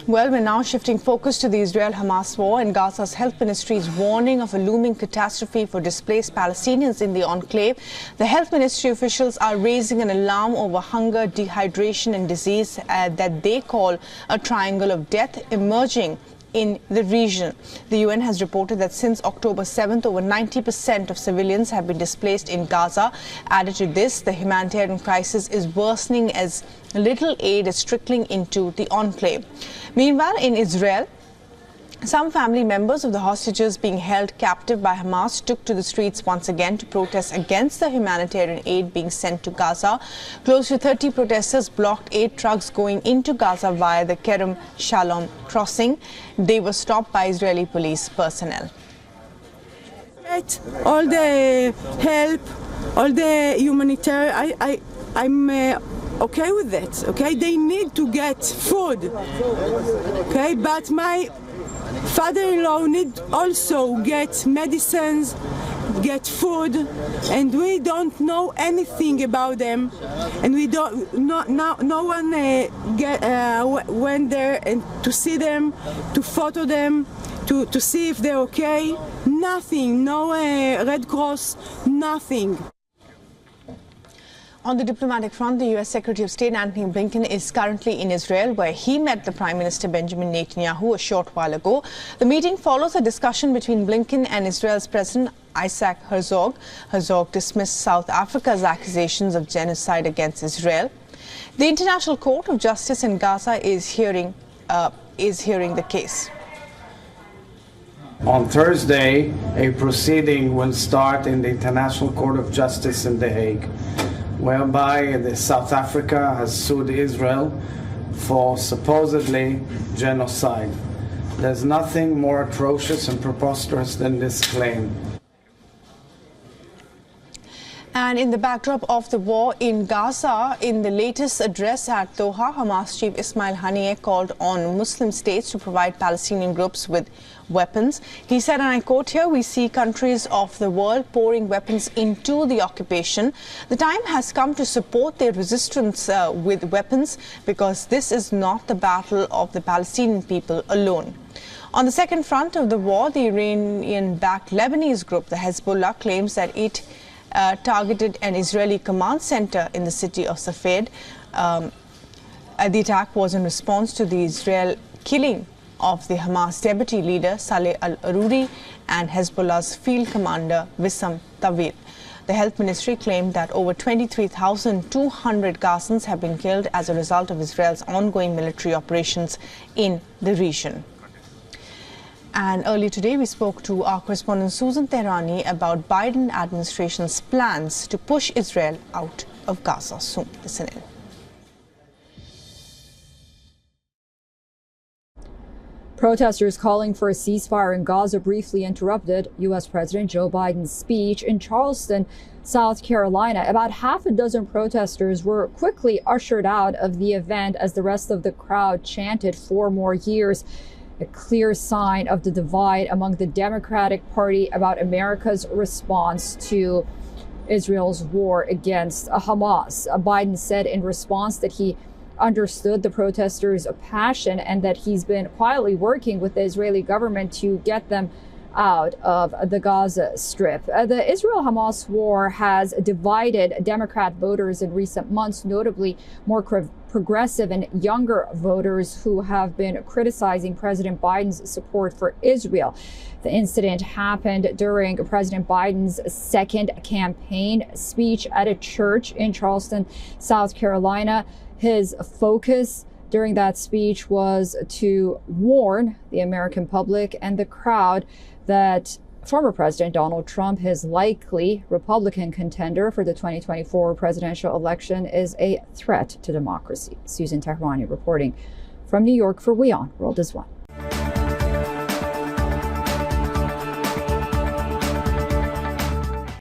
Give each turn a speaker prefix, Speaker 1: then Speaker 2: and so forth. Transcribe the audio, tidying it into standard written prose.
Speaker 1: Well, we're now shifting focus to the Israel-Hamas war, and Gaza's health ministry is warning of a looming catastrophe for displaced Palestinians in the enclave. The health ministry officials are raising an alarm over hunger, dehydration and disease that they call a triangle of death emerging in the region. The UN has reported that since October 7th, over 90% of civilians have been displaced in Gaza. Added to this, the humanitarian crisis is worsening as little aid is trickling into the enclave. Meanwhile, in Israel, some family members of the hostages being held captive by Hamas took to the streets once again to protest against the humanitarian aid being sent to Gaza. Close to 30 protesters blocked 8 trucks going into Gaza via the Kerem Shalom crossing. They were stopped by Israeli police personnel.
Speaker 2: All the help, all the humanitarian, I'm okay with that. Okay, they need to get food. Okay, but my father-in-law need also get medicines, get food, and we don't know anything about them, and we don't. No one went there and to see them, to photo them, to see if they're okay. Nothing. No Red Cross. Nothing.
Speaker 1: On the diplomatic front, the U.S. Secretary of State Antony Blinken is currently in Israel, where he met the Prime Minister Benjamin Netanyahu a short while ago. The meeting follows a discussion between Blinken and Israel's President Isaac Herzog. Herzog dismissed South Africa's accusations of genocide against Israel. The International Court of Justice in Gaza is hearing the case.
Speaker 3: On Thursday, a proceeding will start in the International Court of Justice in The Hague, whereby South Africa has sued Israel for supposedly genocide. There's nothing more atrocious and preposterous than this claim.
Speaker 1: And in the backdrop of the war in Gaza, in the latest address at Doha, Hamas chief Ismail Haniyeh called on Muslim states to provide Palestinian groups with weapons. He said, and I quote here, "We see countries of the world pouring weapons into the occupation. The time has come to support their resistance with weapons, because this is not the battle of the Palestinian people alone." On the second front of the war, the Iranian-backed Lebanese group, the Hezbollah, claims that it targeted an Israeli command center in the city of Safed. The attack was in response to the Israel killing of the Hamas deputy leader Saleh al-Aruri and Hezbollah's field commander Wissam Tawil. The health ministry claimed that over 23,200 Gazans have been killed as a result of Israel's ongoing military operations in the region. And earlier today, we spoke to our correspondent Susan Tehrani about Biden administration's plans to push Israel out of Gaza soon. Listen in.
Speaker 4: Protesters calling for a ceasefire in Gaza briefly interrupted U.S. President Joe Biden's speech in Charleston, South Carolina. About half a dozen protesters were quickly ushered out of the event as the rest of the crowd chanted 4 more years. A clear sign of the divide among the Democratic Party about America's response to Israel's war against Hamas. Biden said in response that he understood the protesters' passion and that he's been quietly working with the Israeli government to get them out of the Gaza Strip. The Israel-Hamas war has divided Democrat voters in recent months, notably more progressive and younger voters who have been criticizing President Biden's support for Israel. The incident happened during President Biden's second campaign speech at a church in Charleston, South Carolina. His focus during that speech was to warn the American public and the crowd that former President Donald Trump, his likely Republican contender for the 2024 presidential election, is a threat to democracy. Susan Tehrani reporting from New York for WION World is One.